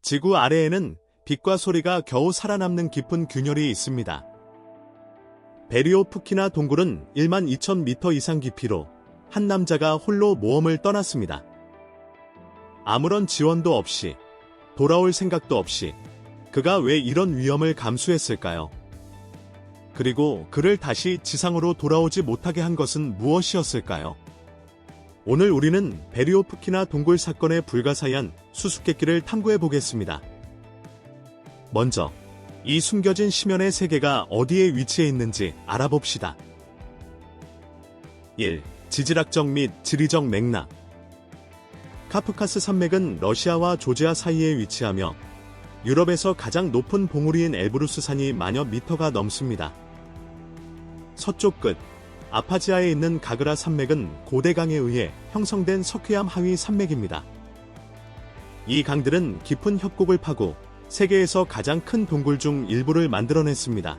지구 아래에는 빛과 소리가 겨우 살아남는 깊은 균열이 있습니다. 베리오프키나 동굴은 12,000m 이상 깊이로 한 남자가 홀로 모험을 떠났습니다. 아무런 지원도 없이, 돌아올 생각도 없이 그가 왜 이런 위험을 감수했을까요? 그리고 그를 다시 지상으로 돌아오지 못하게 한 것은 무엇이었을까요? 오늘 우리는 베리오프키나 동굴 사건의 불가사의한 수수께끼를 탐구해 보겠습니다. 먼저 이 숨겨진 심연의 세계가 어디에 위치해 있는지 알아봅시다. 1. 지질학적 및 지리적 맥락. 카프카스 산맥은 러시아와 조지아 사이에 위치하며 유럽에서 가장 높은 봉우리인 엘브루스 산이 만여 미터가 넘습니다. 서쪽 끝 아파지아에 있는 가그라 산맥은 고대강에 의해 형성된 석회암 하위 산맥입니다. 이 강들은 깊은 협곡을 파고 세계에서 가장 큰 동굴 중 일부를 만들어냈습니다.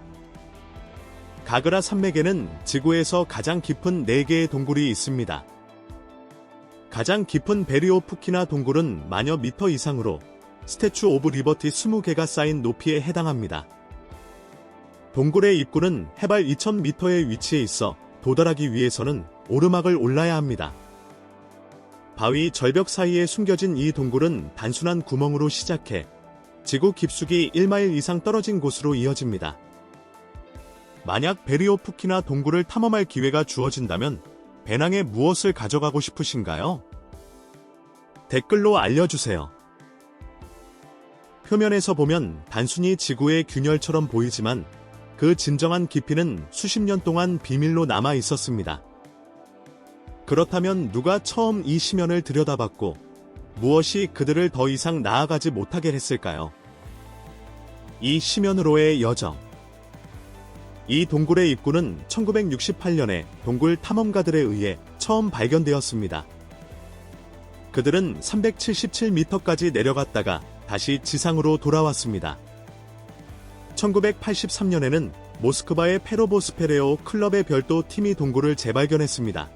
가그라 산맥에는 지구에서 가장 깊은 4개의 동굴이 있습니다. 가장 깊은 베리오프키나 동굴은 만여 미터 이상으로 스태츄 오브 리버티 20개가 쌓인 높이에 해당합니다. 동굴의 입구는 해발 2,000m의 위치에 있어 도달하기 위해서는 오르막을 올라야 합니다. 바위 절벽 사이에 숨겨진 이 동굴은 단순한 구멍으로 시작해 지구 깊숙이 1마일 이상 떨어진 곳으로 이어집니다. 만약 베리오프키나 동굴을 탐험할 기회가 주어진다면 배낭에 무엇을 가져가고 싶으신가요? 댓글로 알려주세요. 표면에서 보면 단순히 지구의 균열처럼 보이지만 그 진정한 깊이는 수십 년 동안 비밀로 남아 있었습니다. 그렇다면 누가 처음 이 심연을 들여다봤고 무엇이 그들을 더 이상 나아가지 못하게 했을까요? 이 심연으로의 여정. 이 동굴의 입구는 1968년에 동굴 탐험가들에 의해 처음 발견되었습니다. 그들은 377m까지 내려갔다가 다시 지상으로 돌아왔습니다. 1983년에는 모스크바의 페로보스페레오 클럽의 별도 팀이 동굴을 재발견했습니다.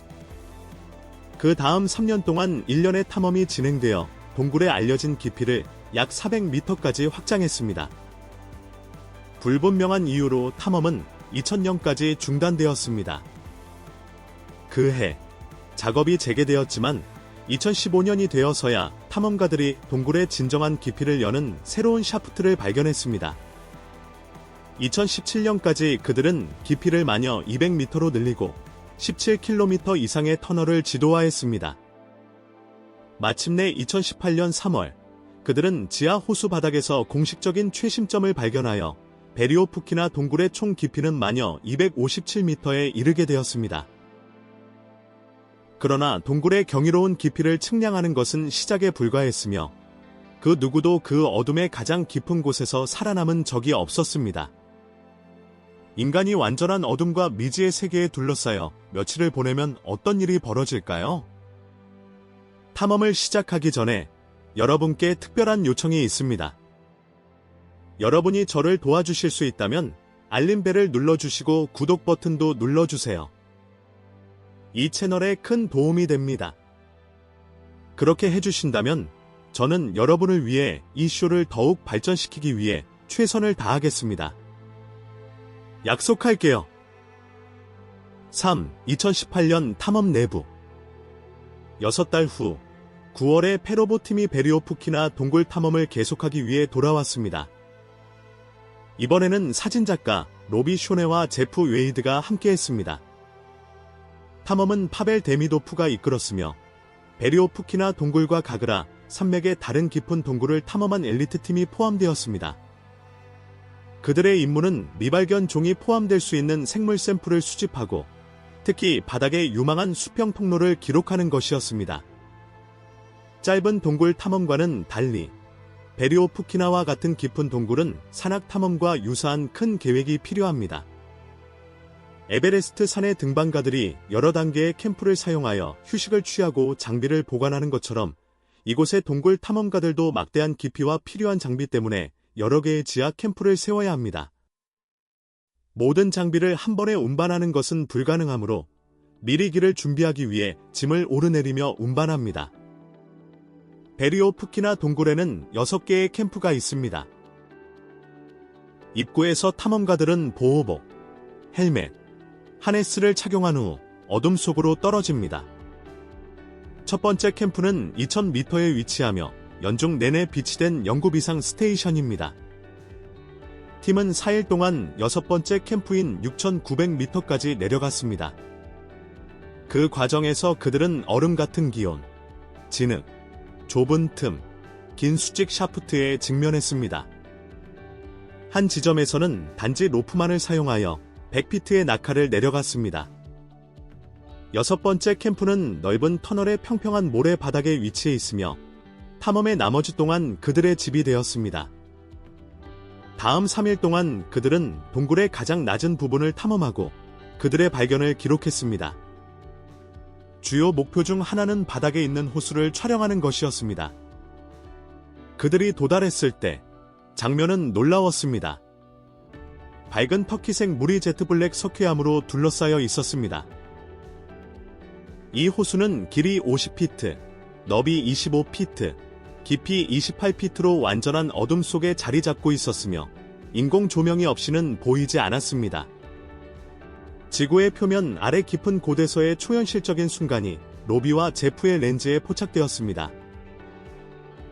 그 다음 3년 동안 1년의 탐험이 진행되어 동굴의 알려진 깊이를 약 400m까지 확장했습니다. 불분명한 이유로 탐험은 2000년까지 중단되었습니다. 그해 작업이 재개되었지만 2015년이 되어서야 탐험가들이 동굴의 진정한 깊이를 여는 새로운 샤프트를 발견했습니다. 2017년까지 그들은 깊이를 만여 200m로 늘리고 17km 이상의 터널을 지도화했습니다. 마침내 2018년 3월, 그들은 지하 호수 바닥에서 공식적인 최심점을 발견하여 베리오프키나 동굴의 총 깊이는 만여 257m에 이르게 되었습니다. 그러나 동굴의 경이로운 깊이를 측량하는 것은 시작에 불과했으며 그 누구도 그 어둠의 가장 깊은 곳에서 살아남은 적이 없었습니다. 인간이 완전한 어둠과 미지의 세계에 둘러싸여 며칠을 보내면 어떤 일이 벌어질까요? 탐험을 시작하기 전에 여러분께 특별한 요청이 있습니다. 여러분이 저를 도와주실 수 있다면 알림벨을 눌러주시고 구독 버튼도 눌러주세요. 이 채널에 큰 도움이 됩니다. 그렇게 해주신다면 저는 여러분을 위해 이 쇼를 더욱 발전시키기 위해 최선을 다하겠습니다. 약속할게요. 3. 2018년 탐험 내부. 6달 후 9월에 페로보 팀이 베리오프키나 동굴 탐험을 계속하기 위해 돌아왔습니다. 이번에는 사진작가 로비 쇼네와 제프 웨이드가 함께했습니다. 탐험은 파벨 데미도프가 이끌었으며 베리오프키나 동굴과 가그라 산맥의 다른 깊은 동굴을 탐험한 엘리트 팀이 포함되었습니다. 그들의 임무는 미발견 종이 포함될 수 있는 생물 샘플을 수집하고 특히 바닥의 유망한 수평 통로를 기록하는 것이었습니다. 짧은 동굴 탐험과는 달리 베리오프키나와 같은 깊은 동굴은 산악 탐험과 유사한 큰 계획이 필요합니다. 에베레스트 산의 등반가들이 여러 단계의 캠프를 사용하여 휴식을 취하고 장비를 보관하는 것처럼 이곳의 동굴 탐험가들도 막대한 깊이와 필요한 장비 때문에 여러 개의 지하 캠프를 세워야 합니다. 모든 장비를 한 번에 운반하는 것은 불가능하므로 미리 길을 준비하기 위해 짐을 오르내리며 운반합니다. 베리오프키나 동굴에는 6개의 캠프가 있습니다. 입구에서 탐험가들은 보호복, 헬멧, 하네스를 착용한 후 어둠 속으로 떨어집니다. 첫 번째 캠프는 2000m에 위치하며 연중 내내 비치된 연구 비상 스테이션입니다. 팀은 4일 동안 6번째 캠프인 6900m까지 내려갔습니다. 그 과정에서 그들은 얼음 같은 기온, 진흙, 좁은 틈, 긴 수직 샤프트에 직면했습니다. 한 지점에서는 단지 로프만을 사용하여 100피트의 낙하를 내려갔습니다. 6번째 캠프는 넓은 터널의 평평한 모래 바닥에 위치해 있으며 탐험의 나머지 동안 그들의 집이 되었습니다. 다음 3일 동안 그들은 동굴의 가장 낮은 부분을 탐험하고 그들의 발견을 기록했습니다. 주요 목표 중 하나는 바닥에 있는 호수를 촬영하는 것이었습니다. 그들이 도달했을 때 장면은 놀라웠습니다. 밝은 터키색 물이 제트블랙 석회암으로 둘러싸여 있었습니다. 이 호수는 길이 50피트, 너비 25피트, 깊이 28피트로 완전한 어둠 속에 자리 잡고 있었으며 인공 조명이 없이는 보이지 않았습니다. 지구의 표면 아래 깊은 곳에서의 초현실적인 순간이 로비와 제프의 렌즈에 포착되었습니다.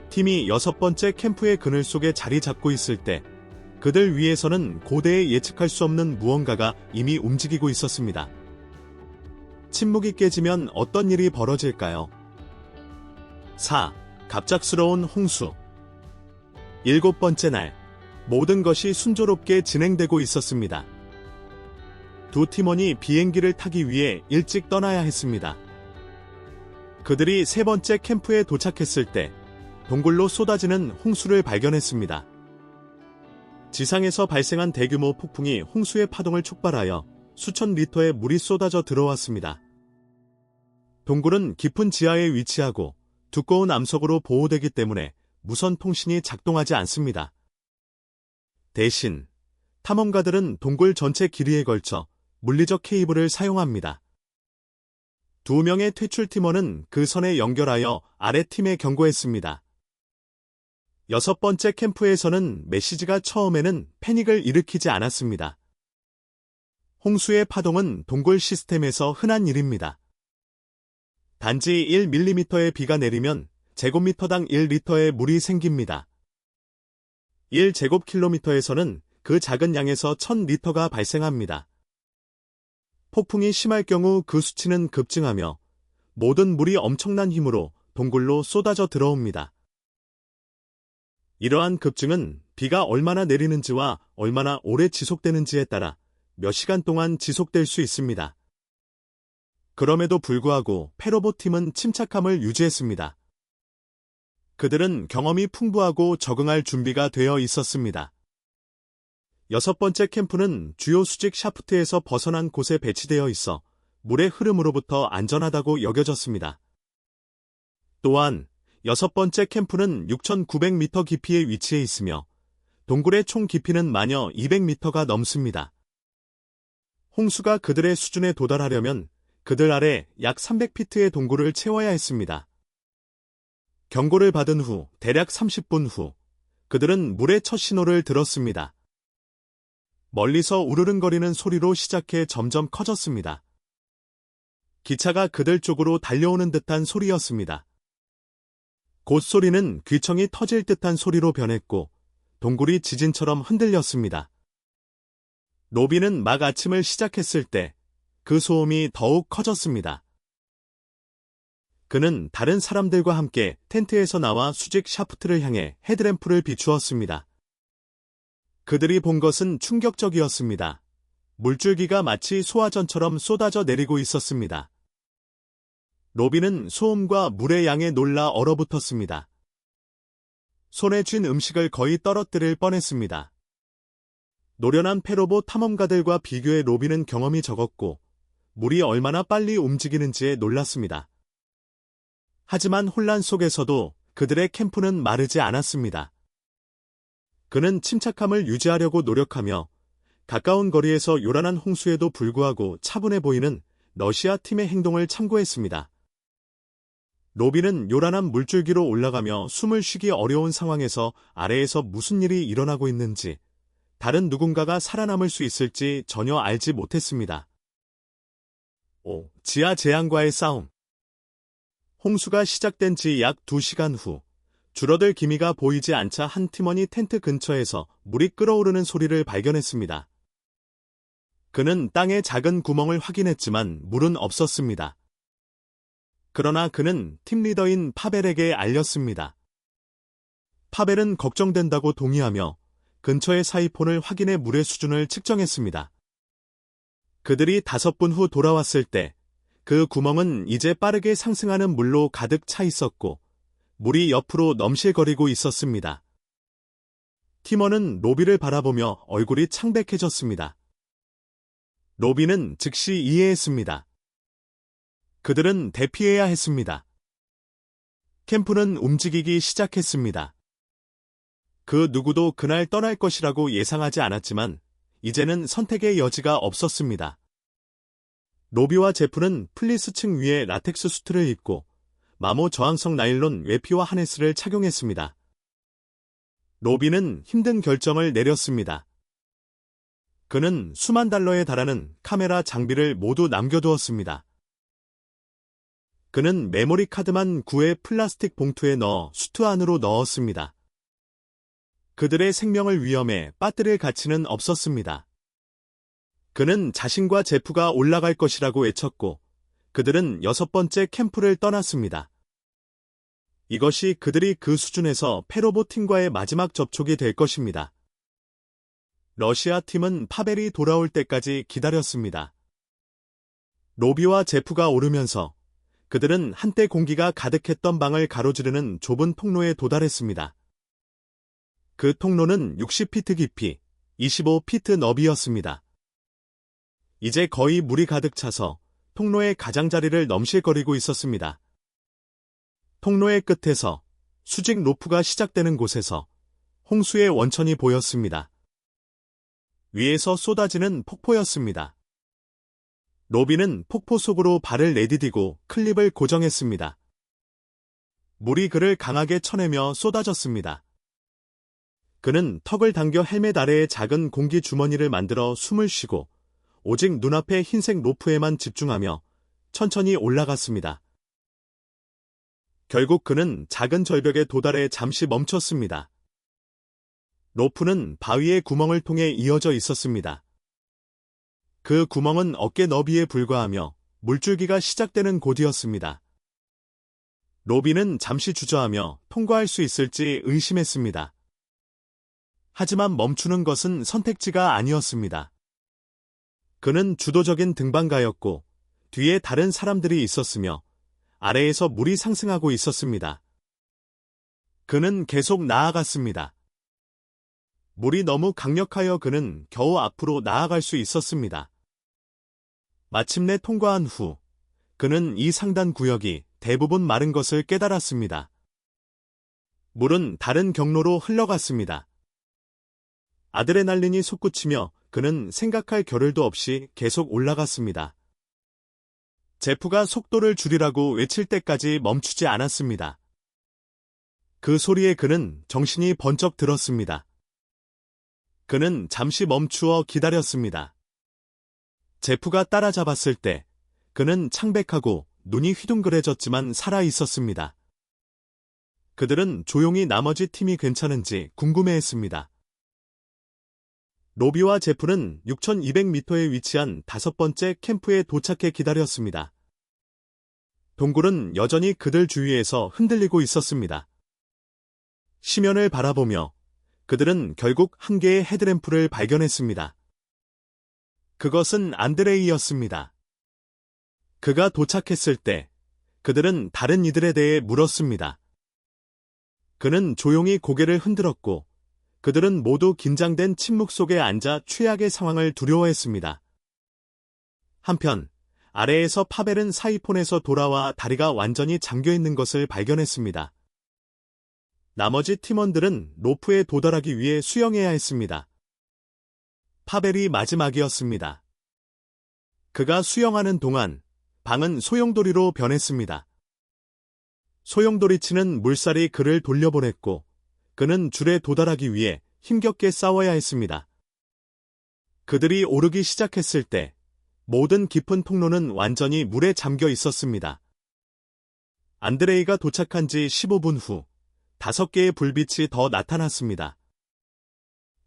팀이 6번째 캠프의 그늘 속에 자리 잡고 있을 때 그들 위에서는 고대에 예측할 수 없는 무언가가 이미 움직이고 있었습니다. 침묵이 깨지면 어떤 일이 벌어질까요? 4. 갑작스러운 홍수. 7번째 날, 모든 것이 순조롭게 진행되고 있었습니다. 두 팀원이 비행기를 타기 위해 일찍 떠나야 했습니다. 그들이 3번째 캠프에 도착했을 때 동굴로 쏟아지는 홍수를 발견했습니다. 지상에서 발생한 대규모 폭풍이 홍수의 파동을 촉발하여 수천 리터의 물이 쏟아져 들어왔습니다. 동굴은 깊은 지하에 위치하고 두꺼운 암석으로 보호되기 때문에 무선 통신이 작동하지 않습니다. 대신 탐험가들은 동굴 전체 길이에 걸쳐 물리적 케이블을 사용합니다. 2명의 퇴출 팀원은 그 선에 연결하여 아래 팀에 경고했습니다. 6번째 캠프에서는 메시지가 처음에는 패닉을 일으키지 않았습니다. 홍수의 파동은 동굴 시스템에서 흔한 일입니다. 단지 1mm의 비가 내리면 제곱미터당 1리터의 물이 생깁니다. 1제곱킬로미터에서는 그 작은 양에서 1000리터가 발생합니다. 폭풍이 심할 경우 그 수치는 급증하며 모든 물이 엄청난 힘으로 동굴로 쏟아져 들어옵니다. 이러한 급증은 비가 얼마나 내리는지와 얼마나 오래 지속되는지에 따라 몇 시간 동안 지속될 수 있습니다. 그럼에도 불구하고 페로보 팀은 침착함을 유지했습니다. 그들은 경험이 풍부하고 적응할 준비가 되어 있었습니다. 6번째 캠프는 주요 수직 샤프트에서 벗어난 곳에 배치되어 있어 물의 흐름으로부터 안전하다고 여겨졌습니다. 또한 6번째 캠프는 6,900m 깊이에 위치해 있으며 동굴의 총 깊이는 마녀 200m가 넘습니다. 홍수가 그들의 수준에 도달하려면 그들 아래 약 300피트의 동굴을 채워야 했습니다. 경고를 받은 후 대략 30분 후 그들은 물의 첫 신호를 들었습니다. 멀리서 우르릉거리는 소리로 시작해 점점 커졌습니다. 기차가 그들 쪽으로 달려오는 듯한 소리였습니다. 곧 소리는 귀청이 터질 듯한 소리로 변했고 동굴이 지진처럼 흔들렸습니다. 로비는 막 아침을 시작했을 때 그 소음이 더욱 커졌습니다. 그는 다른 사람들과 함께 텐트에서 나와 수직 샤프트를 향해 헤드램프를 비추었습니다. 그들이 본 것은 충격적이었습니다. 물줄기가 마치 소화전처럼 쏟아져 내리고 있었습니다. 로비는 소음과 물의 양에 놀라 얼어붙었습니다. 손에 쥔 음식을 거의 떨어뜨릴 뻔했습니다. 노련한 페로보 탐험가들과 비교해 로비는 경험이 적었고 물이 얼마나 빨리 움직이는지에 놀랐습니다. 하지만 혼란 속에서도 그들의 캠프는 마르지 않았습니다. 그는 침착함을 유지하려고 노력하며 가까운 거리에서 요란한 홍수에도 불구하고 차분해 보이는 러시아 팀의 행동을 참고했습니다. 로비는 요란한 물줄기로 올라가며 숨을 쉬기 어려운 상황에서 아래에서 무슨 일이 일어나고 있는지, 다른 누군가가 살아남을 수 있을지 전혀 알지 못했습니다. 5. 지하 재앙과의 싸움. 홍수가 시작된 지 약 2시간 후, 줄어들 기미가 보이지 않자 한 팀원이 텐트 근처에서 물이 끓어오르는 소리를 발견했습니다. 그는 땅에 작은 구멍을 확인했지만 물은 없었습니다. 그러나 그는 팀 리더인 파벨에게 알렸습니다. 파벨은 걱정된다고 동의하며 근처의 사이폰을 확인해 물의 수준을 측정했습니다. 그들이 5분 후 돌아왔을 때 그 구멍은 이제 빠르게 상승하는 물로 가득 차 있었고 물이 옆으로 넘실거리고 있었습니다. 팀원은 로비를 바라보며 얼굴이 창백해졌습니다. 로비는 즉시 이해했습니다. 그들은 대피해야 했습니다. 캠프는 움직이기 시작했습니다. 그 누구도 그날 떠날 것이라고 예상하지 않았지만 이제는 선택의 여지가 없었습니다. 로비와 제프는 플리스층 위에 라텍스 수트를 입고 마모 저항성 나일론 외피와 하네스를 착용했습니다. 로비는 힘든 결정을 내렸습니다. 그는 수만 달러에 달하는 카메라 장비를 모두 남겨두었습니다. 그는 메모리 카드만 구해 플라스틱 봉투에 넣어 수트 안으로 넣었습니다. 그들의 생명을 위험해 빠뜨릴 가치는 없었습니다. 그는 자신과 제프가 올라갈 것이라고 외쳤고 그들은 6번째 캠프를 떠났습니다. 이것이 그들이 그 수준에서 페로보 팀과의 마지막 접촉이 될 것입니다. 러시아 팀은 파벨이 돌아올 때까지 기다렸습니다. 로비와 제프가 오르면서 그들은 한때 공기가 가득했던 방을 가로지르는 좁은 통로에 도달했습니다. 그 통로는 60피트 깊이, 25피트 너비였습니다. 이제 거의 물이 가득 차서 통로의 가장자리를 넘실거리고 있었습니다. 통로의 끝에서 수직 로프가 시작되는 곳에서 홍수의 원천이 보였습니다. 위에서 쏟아지는 폭포였습니다. 로비는 폭포 속으로 발을 내디디고 클립을 고정했습니다. 물이 그를 강하게 쳐내며 쏟아졌습니다. 그는 턱을 당겨 헬멧 아래에 작은 공기 주머니를 만들어 숨을 쉬고 오직 눈앞의 흰색 로프에만 집중하며 천천히 올라갔습니다. 결국 그는 작은 절벽에 도달해 잠시 멈췄습니다. 로프는 바위의 구멍을 통해 이어져 있었습니다. 그 구멍은 어깨 너비에 불과하며 물줄기가 시작되는 곳이었습니다. 로비는 잠시 주저하며 통과할 수 있을지 의심했습니다. 하지만 멈추는 것은 선택지가 아니었습니다. 그는 주도적인 등반가였고 뒤에 다른 사람들이 있었으며 아래에서 물이 상승하고 있었습니다. 그는 계속 나아갔습니다. 물이 너무 강력하여 그는 겨우 앞으로 나아갈 수 있었습니다. 마침내 통과한 후 그는 이 상단 구역이 대부분 마른 것을 깨달았습니다. 물은 다른 경로로 흘러갔습니다. 아드레날린이 솟구치며 그는 생각할 겨를도 없이 계속 올라갔습니다. 제프가 속도를 줄이라고 외칠 때까지 멈추지 않았습니다. 그 소리에 그는 정신이 번쩍 들었습니다. 그는 잠시 멈추어 기다렸습니다. 제프가 따라잡았을 때 그는 창백하고 눈이 휘둥그레졌지만 살아 있었습니다. 그들은 조용히 나머지 팀이 괜찮은지 궁금해했습니다. 로비와 제프는 6,200m에 위치한 5번째 캠프에 도착해 기다렸습니다. 동굴은 여전히 그들 주위에서 흔들리고 있었습니다. 시면을 바라보며 그들은 결국 한 개의 헤드램프를 발견했습니다. 그것은 안드레이였습니다. 그가 도착했을 때 그들은 다른 이들에 대해 물었습니다. 그는 조용히 고개를 흔들었고 그들은 모두 긴장된 침묵 속에 앉아 최악의 상황을 두려워했습니다. 한편 아래에서 파벨은 사이폰에서 돌아와 다리가 완전히 잠겨있는 것을 발견했습니다. 나머지 팀원들은 로프에 도달하기 위해 수영해야 했습니다. 파벨이 마지막이었습니다. 그가 수영하는 동안 방은 소용돌이로 변했습니다. 소용돌이치는 물살이 그를 돌려보냈고 그는 줄에 도달하기 위해 힘겹게 싸워야 했습니다. 그들이 오르기 시작했을 때 모든 깊은 통로는 완전히 물에 잠겨 있었습니다. 안드레이가 도착한 지 15분 후 5개의 불빛이 더 나타났습니다.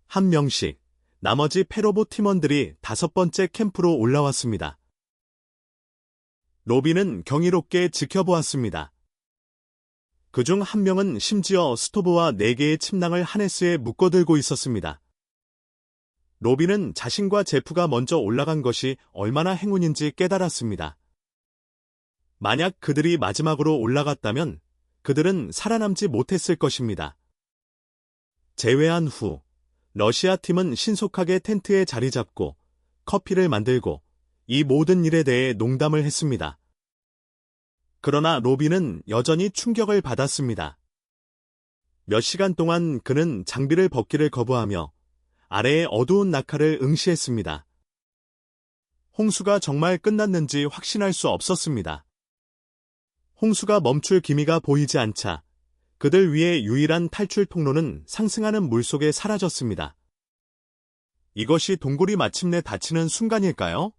한 명씩 나머지 페로보 팀원들이 5번째 캠프로 올라왔습니다. 로비는 경이롭게 지켜보았습니다. 그중 한 명은 심지어 스토브와 4개의 침낭을 하네스에 묶어들고 있었습니다. 로비는 자신과 제프가 먼저 올라간 것이 얼마나 행운인지 깨달았습니다. 만약 그들이 마지막으로 올라갔다면 그들은 살아남지 못했을 것입니다. 제외한 후 러시아 팀은 신속하게 텐트에 자리 잡고 커피를 만들고 이 모든 일에 대해 농담을 했습니다. 그러나 로비는 여전히 충격을 받았습니다. 몇 시간 동안 그는 장비를 벗기를 거부하며 아래의 어두운 낙하를 응시했습니다. 홍수가 정말 끝났는지 확신할 수 없었습니다. 홍수가 멈출 기미가 보이지 않자 그들 위의 유일한 탈출 통로는 상승하는 물속에 사라졌습니다. 이것이 동굴이 마침내 닫히는 순간일까요?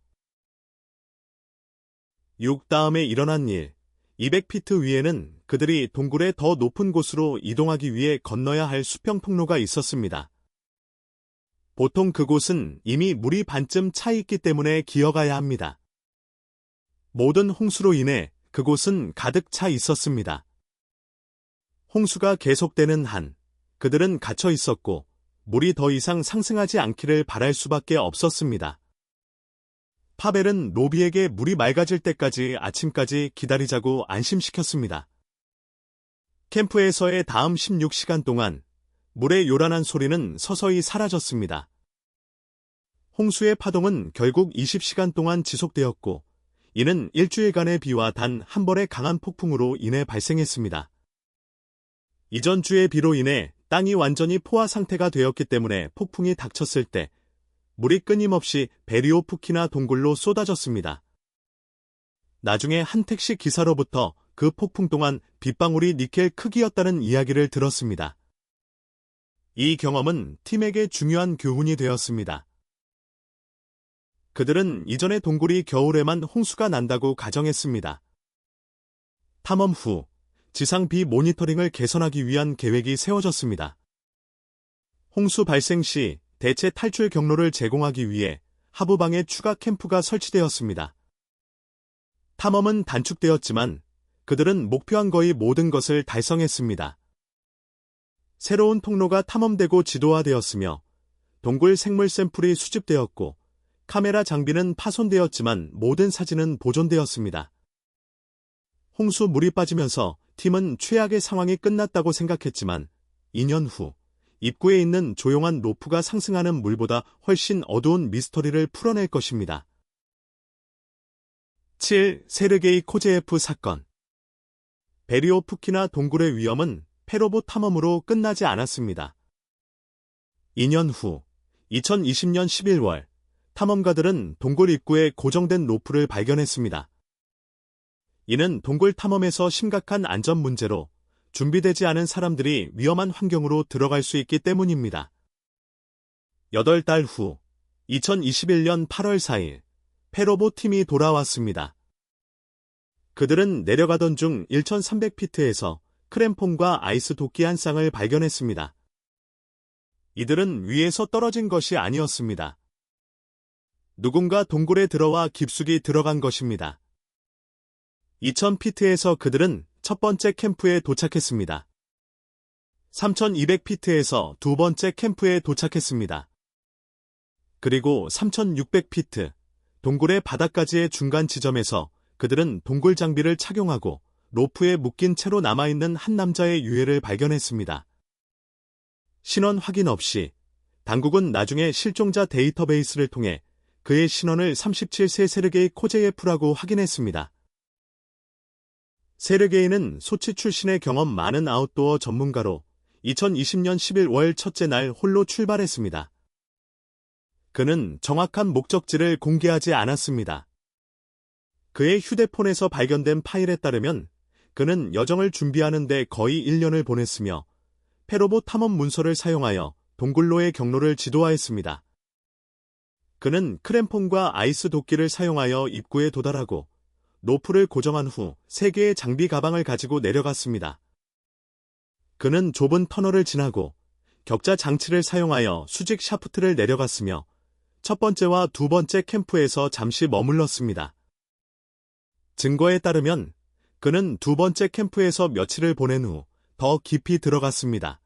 6. 다음에 일어난 일. 200피트 위에는 그들이 동굴의 더 높은 곳으로 이동하기 위해 건너야 할 수평 통로가 있었습니다. 보통 그곳은 이미 물이 반쯤 차 있기 때문에 기어가야 합니다. 모든 홍수로 인해 그곳은 가득 차 있었습니다. 홍수가 계속되는 한 그들은 갇혀 있었고 물이 더 이상 상승하지 않기를 바랄 수밖에 없었습니다. 파벨은 로비에게 물이 맑아질 때까지 아침까지 기다리자고 안심시켰습니다. 캠프에서의 다음 16시간 동안 물의 요란한 소리는 서서히 사라졌습니다. 홍수의 파동은 결국 20시간 동안 지속되었고 이는 일주일간의 비와 단 한 번의 강한 폭풍으로 인해 발생했습니다. 이전 주의 비로 인해 땅이 완전히 포화 상태가 되었기 때문에 폭풍이 닥쳤을 때 물이 끊임없이 베리오프키나 동굴로 쏟아졌습니다. 나중에 한 택시 기사로부터 그 폭풍 동안 빗방울이 니켈 크기였다는 이야기를 들었습니다. 이 경험은 팀에게 중요한 교훈이 되었습니다. 그들은 이전의 동굴이 겨울에만 홍수가 난다고 가정했습니다. 탐험 후 지상 비 모니터링을 개선하기 위한 계획이 세워졌습니다. 홍수 발생 시 대체 탈출 경로를 제공하기 위해 하부방에 추가 캠프가 설치되었습니다. 탐험은 단축되었지만 그들은 목표한 거의 모든 것을 달성했습니다. 새로운 통로가 탐험되고 지도화되었으며 동굴 생물 샘플이 수집되었고 카메라 장비는 파손되었지만 모든 사진은 보존되었습니다. 홍수 물이 빠지면서 팀은 최악의 상황이 끝났다고 생각했지만 2년 후 입구에 있는 조용한 로프가 상승하는 물보다 훨씬 어두운 미스터리를 풀어낼 것입니다. 7. 세르게이 코제예프 사건. 베리오프키나 동굴의 위험은 페로보 탐험으로 끝나지 않았습니다. 2년 후 2020년 11월 탐험가들은 동굴 입구에 고정된 로프를 발견했습니다. 이는 동굴 탐험에서 심각한 안전 문제로 준비되지 않은 사람들이 위험한 환경으로 들어갈 수 있기 때문입니다. 8달 후 2021년 8월 4일 페로보 팀이 돌아왔습니다. 그들은 내려가던 중 1300피트에서 크램폰과 아이스 도끼 한 쌍을 발견했습니다. 이들은 위에서 떨어진 것이 아니었습니다. 누군가 동굴에 들어와 깊숙이 들어간 것입니다. 2000피트에서 그들은 첫 번째 캠프에 도착했습니다. 3200피트에서 두 번째 캠프에 도착했습니다. 그리고 3600피트, 동굴의 바닥까지의 중간 지점에서 그들은 동굴 장비를 착용하고 로프에 묶인 채로 남아있는 한 남자의 유해를 발견했습니다. 신원 확인 없이 당국은 나중에 실종자 데이터베이스를 통해 그의 신원을 37세 세르게이 코제예프라고 확인했습니다. 세르게이는 소치 출신의 경험 많은 아웃도어 전문가로 2020년 11월 첫째 날 홀로 출발했습니다. 그는 정확한 목적지를 공개하지 않았습니다. 그의 휴대폰에서 발견된 파일에 따르면 그는 여정을 준비하는 데 거의 1년을 보냈으며 페로보 탐험 문서를 사용하여 동굴로의 경로를 지도하였습니다. 그는 크램폰과 아이스 도끼를 사용하여 입구에 도달하고 노프를 고정한 후 3개의 장비 가방을 가지고 내려갔습니다. 그는 좁은 터널을 지나고 격자 장치를 사용하여 수직 샤프트를 내려갔으며 첫 번째와 두 번째 캠프에서 잠시 머물렀습니다. 증거에 따르면 그는 두 번째 캠프에서 며칠을 보낸 후 더 깊이 들어갔습니다.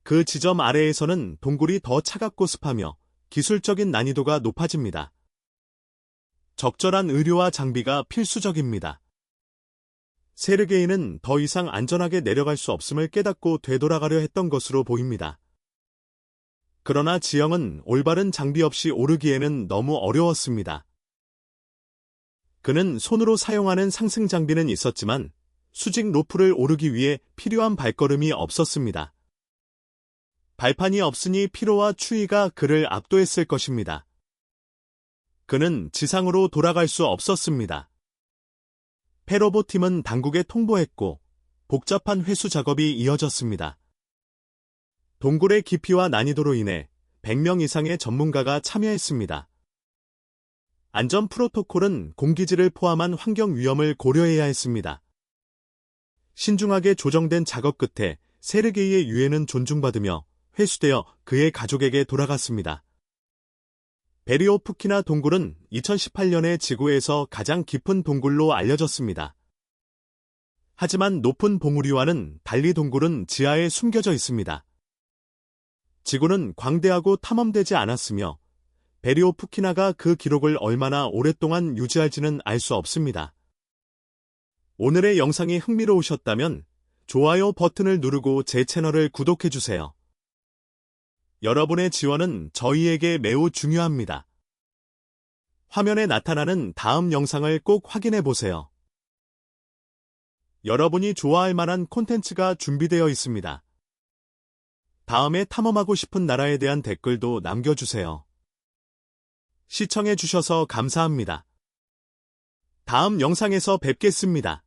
그 지점 아래에서는 동굴이 더 차갑고 습하며 기술적인 난이도가 높아집니다. 적절한 의료와 장비가 필수적입니다. 세르게이는 더 이상 안전하게 내려갈 수 없음을 깨닫고 되돌아가려 했던 것으로 보입니다. 그러나 지형은 올바른 장비 없이 오르기에는 너무 어려웠습니다. 그는 손으로 사용하는 상승 장비는 있었지만 수직 로프를 오르기 위해 필요한 발걸음이 없었습니다. 발판이 없으니 피로와 추위가 그를 압도했을 것입니다. 그는 지상으로 돌아갈 수 없었습니다. 페로보 팀은 당국에 통보했고 복잡한 회수 작업이 이어졌습니다. 동굴의 깊이와 난이도로 인해 100명 이상의 전문가가 참여했습니다. 안전 프로토콜은 공기질을 포함한 환경 위험을 고려해야 했습니다. 신중하게 조정된 작업 끝에 세르게이의 유해는 존중받으며 회수되어 그의 가족에게 돌아갔습니다. 베리오프키나 동굴은 2018년에 지구에서 가장 깊은 동굴로 알려졌습니다. 하지만 높은 봉우리와는 달리 동굴은 지하에 숨겨져 있습니다. 지구는 광대하고 탐험되지 않았으며 베리오프키나가 그 기록을 얼마나 오랫동안 유지할지는 알 수 없습니다. 오늘의 영상이 흥미로우셨다면 좋아요 버튼을 누르고 제 채널을 구독해주세요. 여러분의 지원은 저희에게 매우 중요합니다. 화면에 나타나는 다음 영상을 꼭 확인해보세요. 여러분이 좋아할 만한 콘텐츠가 준비되어 있습니다. 다음에 탐험하고 싶은 나라에 대한 댓글도 남겨주세요. 시청해주셔서 감사합니다. 다음 영상에서 뵙겠습니다.